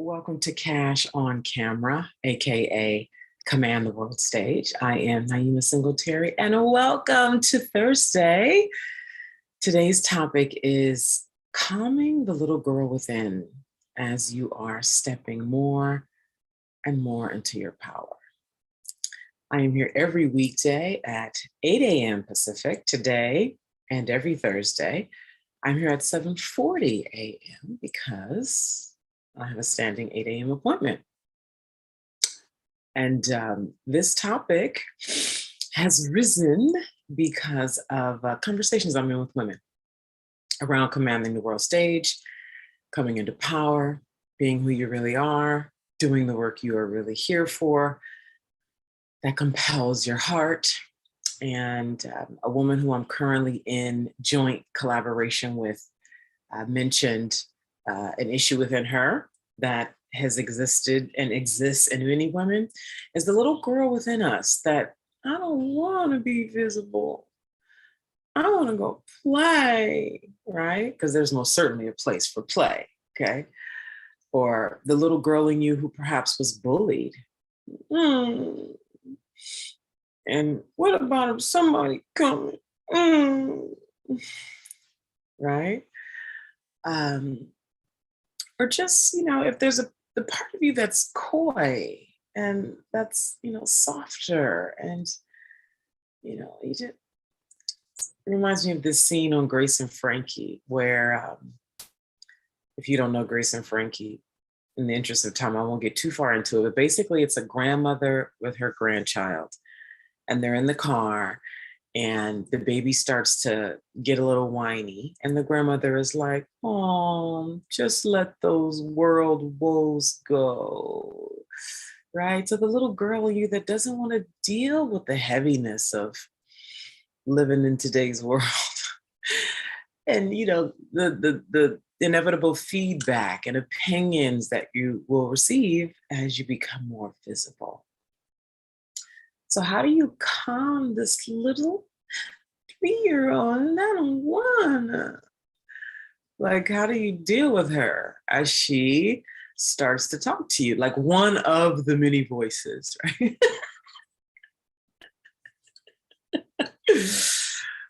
Welcome to Cash on Camera, aka Command the World Stage. I am Naima Singletary, and welcome to Thursday. Today's topic is calming the little girl within as you are stepping more and more into your power. I am here every weekday at 8 a.m. Pacific today and every Thursday. I'm here at 7:40 a.m. because I have a standing 8 a.m. appointment. And this topic has risen because of conversations I'm in with women around commanding the world stage, coming into power, being who you really are, doing the work you are really here for, that compels your heart. And a woman who I'm currently in joint collaboration with mentioned an issue within her that has existed and exists in many women is the little girl within us that I don't want to be visible. I want to go play, right? Because there's most certainly a place for play, okay? Or the little girl in you who perhaps was bullied. And what about if somebody coming? Right? Or just, if there's the part of you that's coy and that's, softer and, you just, it reminds me of this scene on Grace and Frankie where, if you don't know Grace and Frankie, in the interest of time, I won't get too far into it, but basically it's a grandmother with her grandchild and they're in the car and the baby starts to get a little whiny and the grandmother is like, oh, just let those world woes go, right? So the little girl in you that doesn't want to deal with the heaviness of living in today's world and the inevitable feedback and opinions that you will receive as you become more visible. So how do you calm this little 3-year-old? I don't wanna. Like, how do you deal with her as she starts to talk to you? Like one of the many voices, right?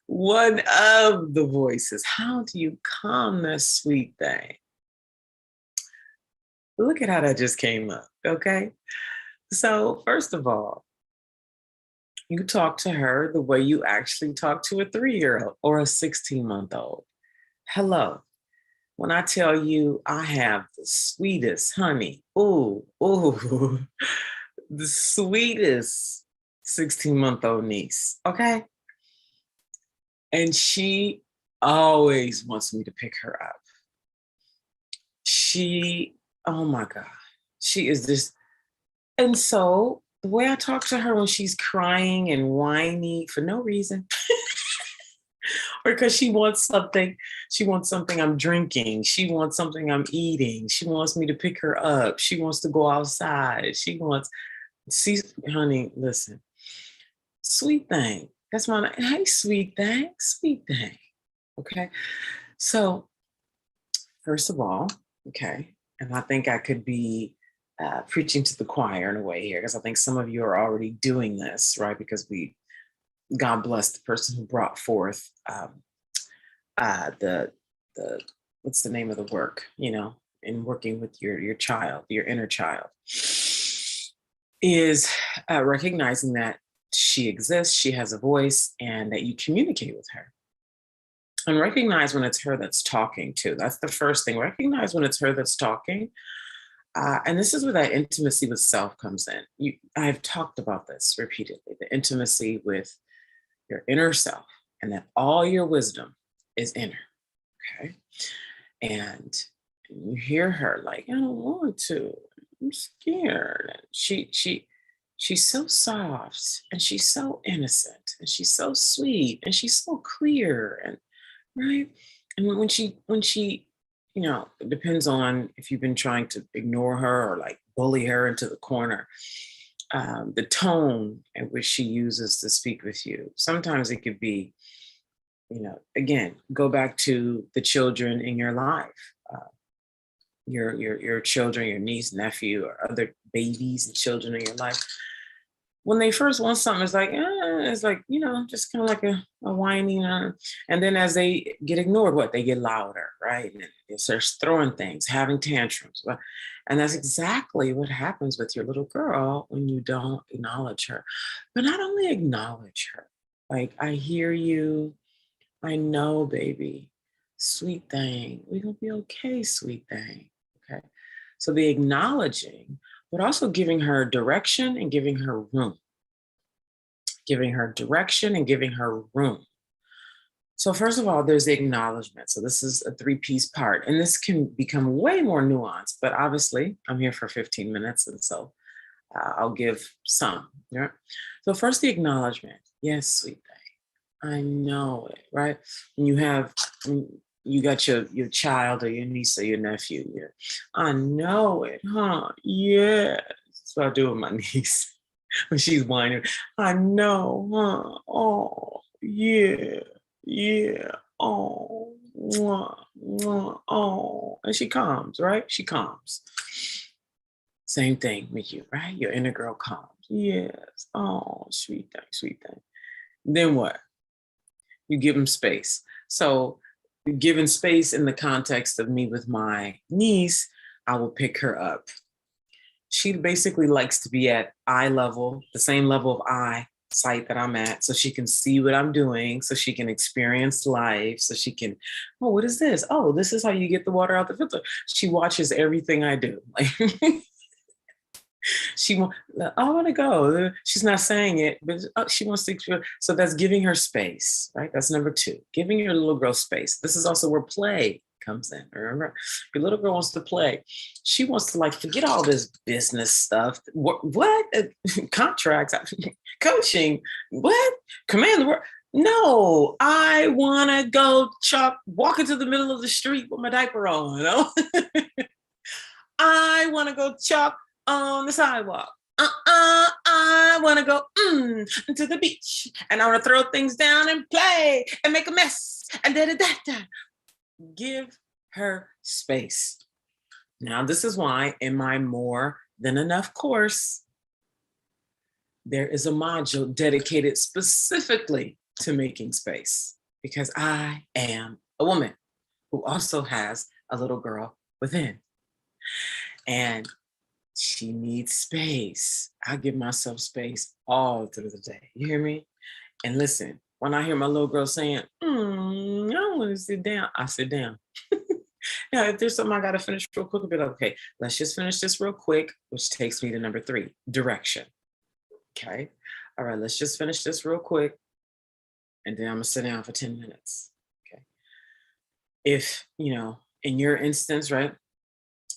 One of the voices. How do you calm this sweet thing? Look at how that just came up, okay? So first of all, you talk to her the way you actually talk to a 3-year-old or a 16-month-old. Hello. When I tell you I have the sweetest honey, ooh, the sweetest 16-month-old niece, okay? And she always wants me to pick her up. Oh my God, she is this. And so the way I talk to her when she's crying and whiny for no reason, or because she wants something I'm drinking, she wants something I'm eating, she wants me to pick her up, she wants to go outside, honey, listen, sweet thing. That's my, hey, sweet thing. Okay. So, first of all, okay, and I think I could be preaching to the choir in a way here, because I think some of you are already doing this, right? Because God bless the person who brought forth the what's the name of the work, in working with your child, your inner child, is recognizing that she exists, she has a voice, and that you communicate with her. And recognize when it's her that's talking too. That's the first thing. Recognize when it's her that's talking. And this is where that intimacy with self comes in. I've talked about this repeatedly, the intimacy with your inner self, and that all your wisdom is in her. Okay. And you hear her like, I don't want to. I'm scared. And she's so soft and she's so innocent and she's so sweet and she's so clear and right. And when she, it depends on if you've been trying to ignore her or like bully her into the corner. The tone at which she uses to speak with you. Sometimes it could be, again, go back to the children in your life. your children, your niece, nephew, or other babies and children in your life, when they first want something, it's like, just kind of like a whining. And then as they get ignored, what? They get louder, right? And they start throwing things, having tantrums. And that's exactly what happens with your little girl when you don't acknowledge her. But not only acknowledge her, like, I hear you. I know, baby. Sweet thing. We're going to be okay, sweet thing. Okay. So the acknowledging, but also giving her direction and giving her room. Giving her direction and giving her room. So, first of all, there's the acknowledgement. So, this is a three-piece part, and this can become way more nuanced, but obviously, I'm here for 15 minutes, and so I'll give some. Yeah. So, first, the acknowledgement. Yes, sweet thing. I know it, right? When you got your child or your niece or your nephew. Yeah. I know it, huh? Yeah. That's what I do with my niece when she's whining. I know, huh? Oh, yeah, yeah. Oh, mwah, mwah, oh. And she calms, right? She calms. Same thing with you, right? Your inner girl calms. Yes. Oh, sweet thing, sweet thing. Then what? You give them space. So, given space in the context of me with my niece, I will pick her up. She basically likes to be at eye level, the same level of eye sight that I'm at, so she can see what I'm doing, so she can experience life, so she can, oh, what is this? Oh, this is how you get the water out the filter. She watches everything I do. Like, I want to go. She's not saying it, but she wants to experience. So that's giving her space, right? That's number two, giving your little girl space. This is also where play comes in. Remember, your little girl wants to play. She wants to, like, forget all this business stuff. What? Contracts, coaching, what? Command the word. No, I want to go walk into the middle of the street with my diaper on. You know? I want to go chalk on the sidewalk. I want to go to the beach, and I want to throw things down and play and make a mess and da da da da. Give her space. Now, this is why in my More Than Enough course, there is a module dedicated specifically to making space, because I am a woman who also has a little girl within. And she needs space. I give myself space all through the day. You hear me? And listen, when I hear my little girl saying, I don't want to sit down, I sit down. Now, if there's something I got to finish real quick, I'll be like, okay, let's just finish this real quick, which takes me to number 3, direction. Okay. All right, let's just finish this real quick. And then I'm going to sit down for 10 minutes. Okay. If, in your instance, right,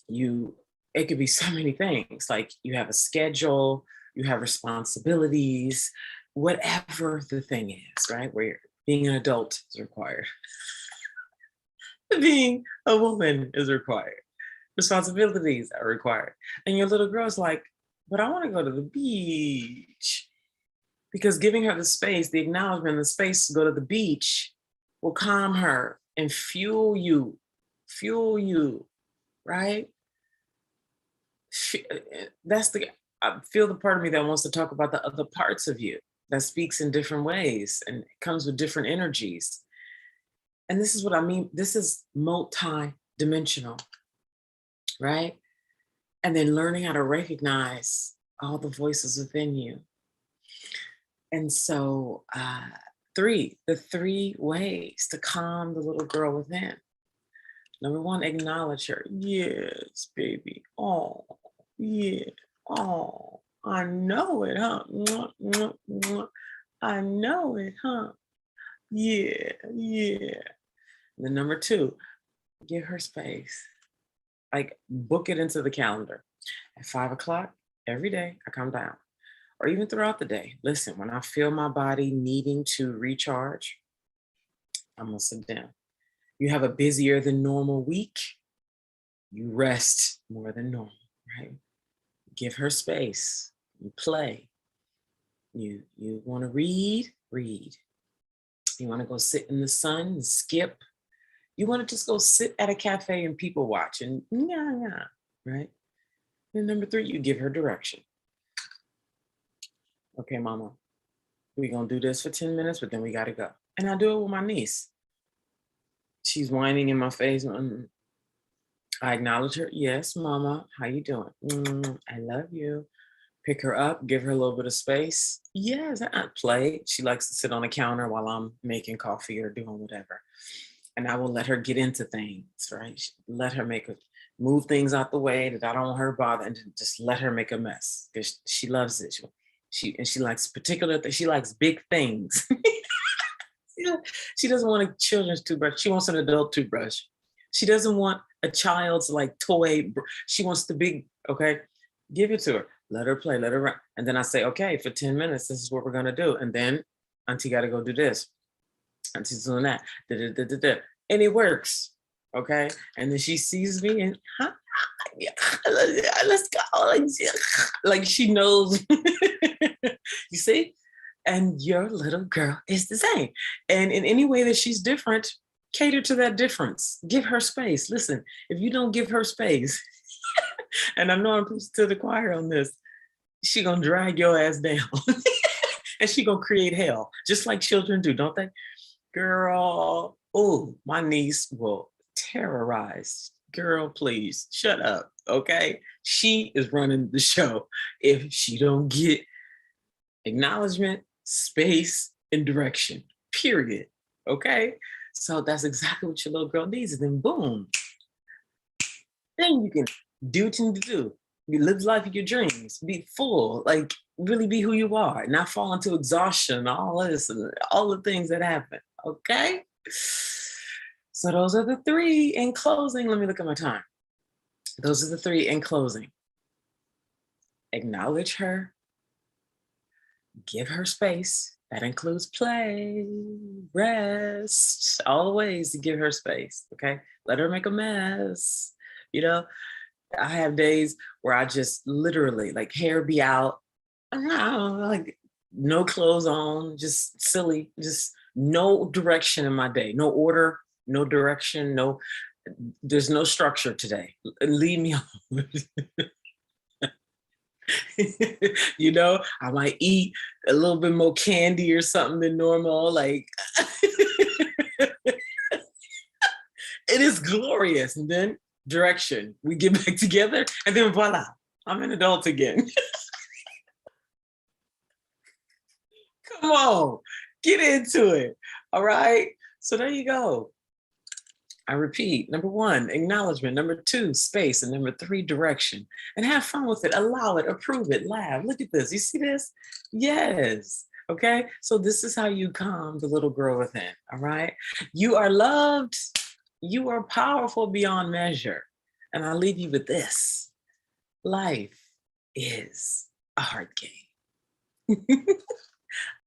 it could be so many things. Like, you have a schedule, you have responsibilities, whatever the thing is, right? Where being an adult is required. Being a woman is required. Responsibilities are required. And your little girl's like, but I want to go to the beach. Because giving her the space, the acknowledgement, the space to go to the beach will calm her and fuel you, right? I feel the part of me that wants to talk about the other parts of you, that speaks in different ways and it comes with different energies. And this is what I mean. This is multi-dimensional, right? And then learning how to recognize all the voices within you. And so the 3 ways to calm the little girl within. Number 1, acknowledge her. Yes, baby. Oh, yeah. Oh, I know it, huh? Mwah, mwah, mwah. I know it, huh? Yeah, yeah. And then number 2, give her space. Like, book it into the calendar. At 5 o'clock every day, I come down. Or even throughout the day. Listen, when I feel my body needing to recharge, I'm going to sit down. You have a busier than normal week, you rest more than normal, right? Give her space. You play. You want to read? Read. You want to go sit in the sun and skip? You want to just go sit at a cafe and people watch and yeah, yeah, right? And number three, you give her direction. Okay, mama, we're gonna do this for 10 minutes, but then we gotta go. And I do it with my niece. She's whining in my face. I acknowledge her. Yes, mama, how you doing? I love you. Pick her up, give her a little bit of space. Yes, I play. She likes to sit on the counter while I'm making coffee or doing whatever. And I will let her get into things, right? Let her move things out the way that I don't want her bother, and just let her make a mess because she loves it. She likes particular things. She likes big things. She doesn't want a children's toothbrush. She wants an adult toothbrush. She doesn't want a child's like toy. She wants the big, okay? Give it to her. Let her play, let her run. And then I say, okay, for 10 minutes, this is what we're gonna do. And then auntie gotta go do this. Auntie's doing that. Da, da, da, da, da. And it works. Okay. And then she sees me and huh? Yeah, let's go. Like she knows. You see? And your little girl is the same. And in any way that she's different, cater to that difference. Give her space. Listen, if you don't give her space, and I know I'm preaching to the choir on this, she gonna drag your ass down. And she gonna create hell, just like children do, don't they? Girl, oh, my niece will terrorize. Girl, please shut up, okay? She is running the show. If she don't get acknowledgement, space, and direction, period, okay? So that's exactly what your little girl needs. And then boom, then you can do what you need to do. You live the life of your dreams, be full, like really be who you are, not fall into exhaustion, all this, and all the things that happen. Okay. So those are the three in closing. Let me look at my time. Those are the three in closing. Acknowledge her, give her space. That includes play, rest, all the ways to give her space. Okay. Let her make a mess. You know, I have days where I just literally like hair be out, like no clothes on, just silly, just no direction in my day, no order, no direction, there's no structure today. Leave me alone. You know, I might eat a little bit more candy or something than normal. Like it is glorious. And then direction. We get back together and then voila, I'm an adult again. Come on, get into it. All right. So there you go. I repeat, number one, acknowledgement. Number two, space. And number three, direction. And have fun with it. Allow it, approve it, laugh. Look at this. You see this? Yes. Okay. So this is how you calm the little girl within. All right. You are loved. You are powerful beyond measure. And I'll leave you with this. Life is a hard game.